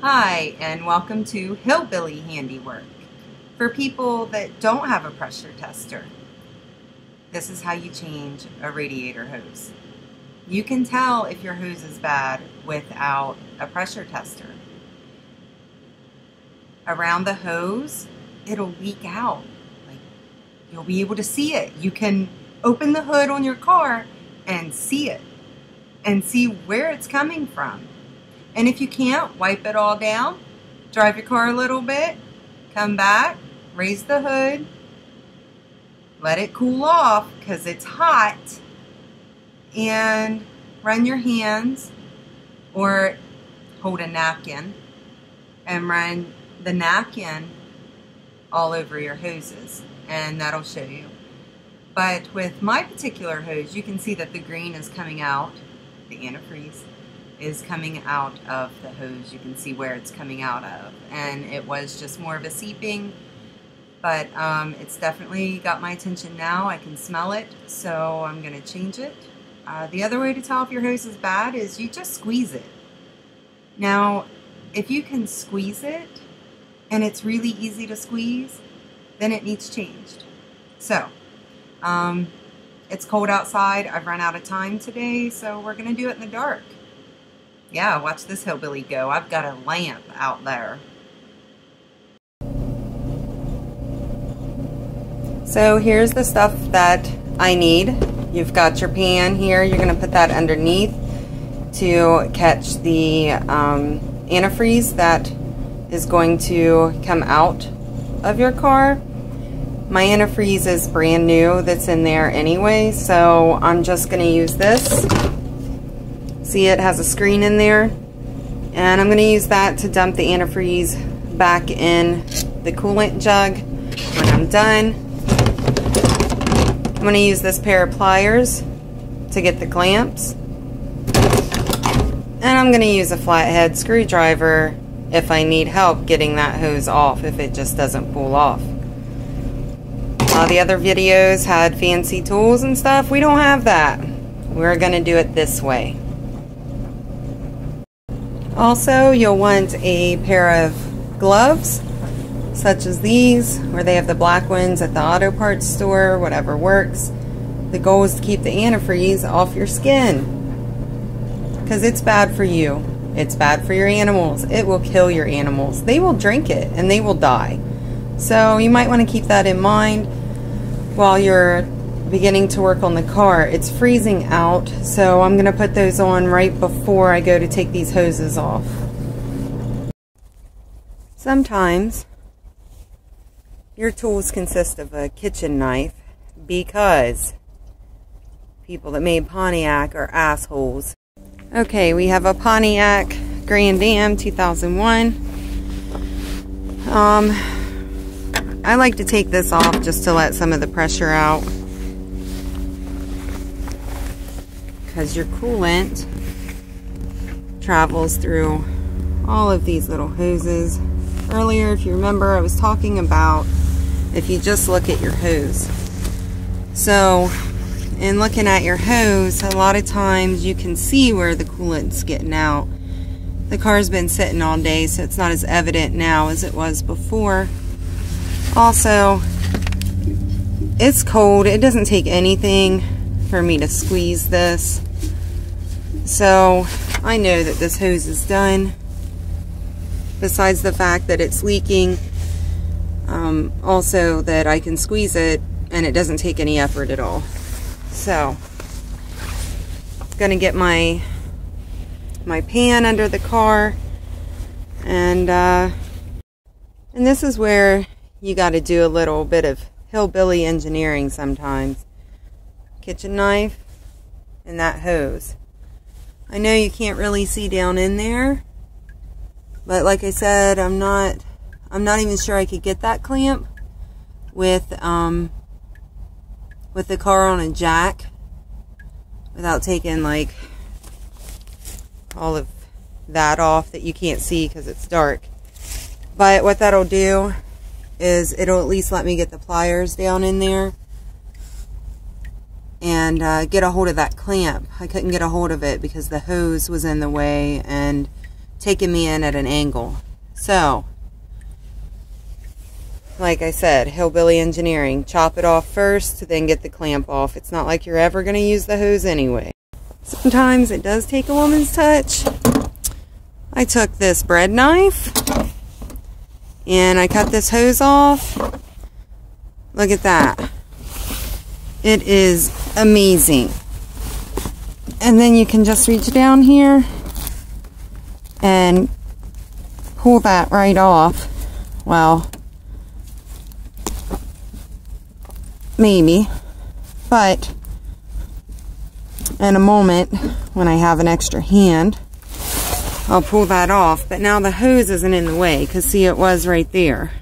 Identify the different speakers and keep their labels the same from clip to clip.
Speaker 1: Hi, and welcome to Hillbilly Handiwork. For people that don't have a pressure tester, this is how you change a radiator hose. You can tell if your hose is bad without a pressure tester. Around the hose, it'll leak out. Like, you'll be able to see it. You can open the hood on your car and see it and see where it's coming from. And if you can't, wipe it all down, drive your car a little bit, come back, raise the hood, let it cool off because it's hot, and run your hands or hold a napkin and run the napkin all over your hoses, and that'll show you. But with my particular hose, you can see that the green is coming out, the antifreeze is coming out of the hose. You can see where it's coming out of, and it was just more of a seeping, but it's definitely got my attention now. I can smell it, so I'm going to change it. The other way to tell if your hose is bad is you just squeeze it. Now, if you can squeeze it and it's really easy to squeeze, then it needs changed. So it's cold outside. I've run out of time today, so we're going to do it in the dark. Yeah, watch this hillbilly go. I've got a lamp out there. So here's the stuff that I need. You've got your pan here. You're going to put that underneath to catch the antifreeze that is going to come out of your car. My antifreeze is brand new that's in there anyway, so I'm just going to use this. See, it has a screen in there, and I'm going to use that to dump the antifreeze back in the coolant jug. When I'm done, I'm going to use this pair of pliers to get the clamps, and I'm going to use a flathead screwdriver if I need help getting that hose off, if it just doesn't pull off. The other videos had fancy tools and stuff. We don't have that. We're going to do it this way. Also, you'll want a pair of gloves, such as these, where they have the black ones at the auto parts store, whatever works. The goal is to keep the antifreeze off your skin, because it's bad for you. It's bad for your animals. It will kill your animals. They will drink it and they will die. So you might want to keep that in mind while you're beginning to work on the car. It's freezing out, so I'm going to put those on right before I go to take these hoses off. Sometimes your tools consist of a kitchen knife because people that made Pontiac are assholes. Okay, we have a Pontiac Grand Am 2001. I like to take this off just to let some of the pressure out, because your coolant travels through all of these little hoses. Earlier, if you remember, I was talking about if you just look at your hose. So, in looking at your hose, a lot of times you can see where the coolant's getting out. The car's been sitting all day, so it's not as evident now as it was before. Also, it's cold. It doesn't take anything for me to squeeze this. So I know that this hose is done, besides the fact that it's leaking. Also that I can squeeze it and it doesn't take any effort at all. So I'm gonna get my pan under the car, and this is where you got to do a little bit of hillbilly engineering sometimes. Kitchen knife and that hose. I know you can't really see down in there, but like I said, I'm not even sure I could get that clamp with the car on a jack without taking like all of that off that you can't see because it's dark. But what that'll do is it'll at least let me get the pliers down in there and get a hold of that clamp. I couldn't get a hold of it because the hose was in the way, and taking me in at an angle. So, like I said, hillbilly engineering. Chop it off first, then get the clamp off. It's not like you're ever going to use the hose anyway. Sometimes it does take a woman's touch. I took this bread knife and I cut this hose off. Look at that. It is amazing. And then you can just reach down here and pull that right off. Well, maybe. But in a moment, when I have an extra hand, I'll pull that off. But now the hose isn't in the way, because see, it was right there.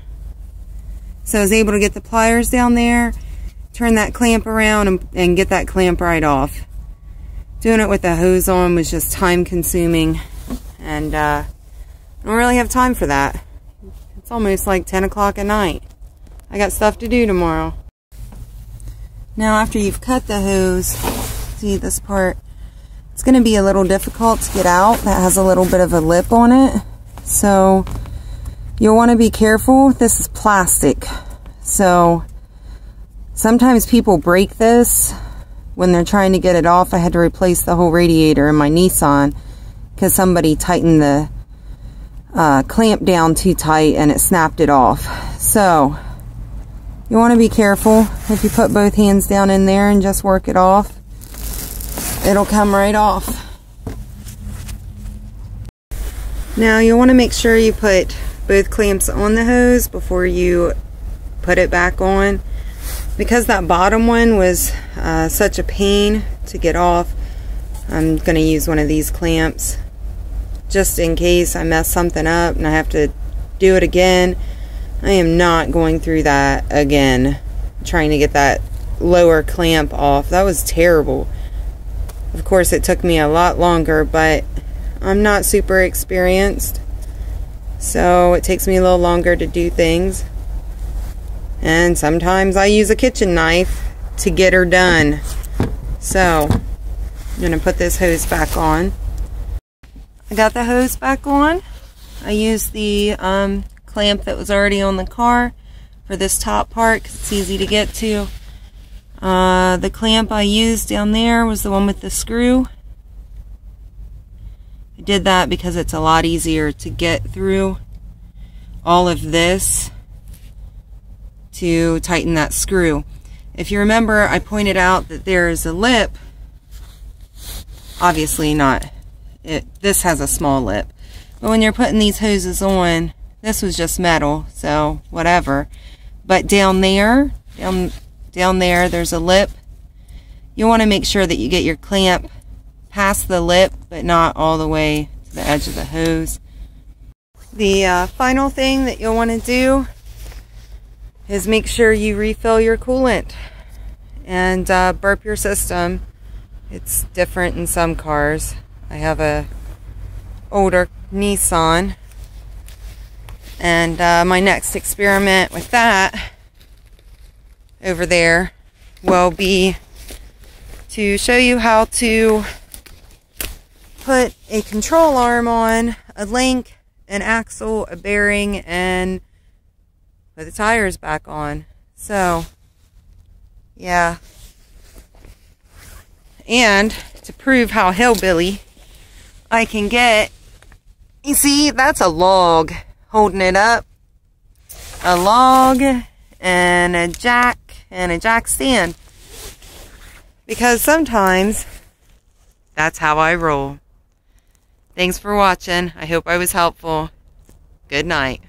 Speaker 1: So I was able to get the pliers down there, turn that clamp around, and get that clamp right off. Doing it with the hose on was just time consuming, and I don't really have time for that. It's almost like 10 o'clock at night. I got stuff to do tomorrow. Now after you've cut the hose, see this part, it's going to be a little difficult to get out. That has a little bit of a lip on it. So you'll want to be careful. This is plastic. So sometimes people break this when they're trying to get it off. I had to replace the whole radiator in my Nissan because somebody tightened the clamp down too tight and it snapped it off. So you want to be careful. If you put both hands down in there and just work it off, it'll come right off. Now you'll want to make sure you put both clamps on the hose before you put it back on. Because that bottom one was such a pain to get off, I'm going to use one of these clamps just in case I mess something up and I have to do it again. I am not going through that again, trying to get that lower clamp off. That was terrible. Of course, it took me a lot longer, but I'm not super experienced, so it takes me a little longer to do things. And sometimes I use a kitchen knife to get her done. So, I'm going to put this hose back on. I got the hose back on. I used the clamp that was already on the car for this top part because it's easy to get to. The clamp I used down there was the one with the screw. I did that because it's a lot easier to get through all of this to tighten that screw. If you remember, I pointed out that there is a lip. Obviously not. This has a small lip. But when you're putting these hoses on, this was just metal, so whatever. But down there, down there, there's a lip. You want to make sure that you get your clamp past the lip, but not all the way to the edge of the hose. The final thing that you'll want to do is make sure you refill your coolant and burp your system. It's different in some cars. I have a older Nissan, and my next experiment with that over there will be to show you how to put a control arm on, a link, an axle, a bearing, and put the tires back on. So, yeah. And to prove how hillbilly I can get, you see, that's a log holding it up. A log and a jack stand. Because sometimes that's how I roll. Thanks for watching. I hope I was helpful. Good night.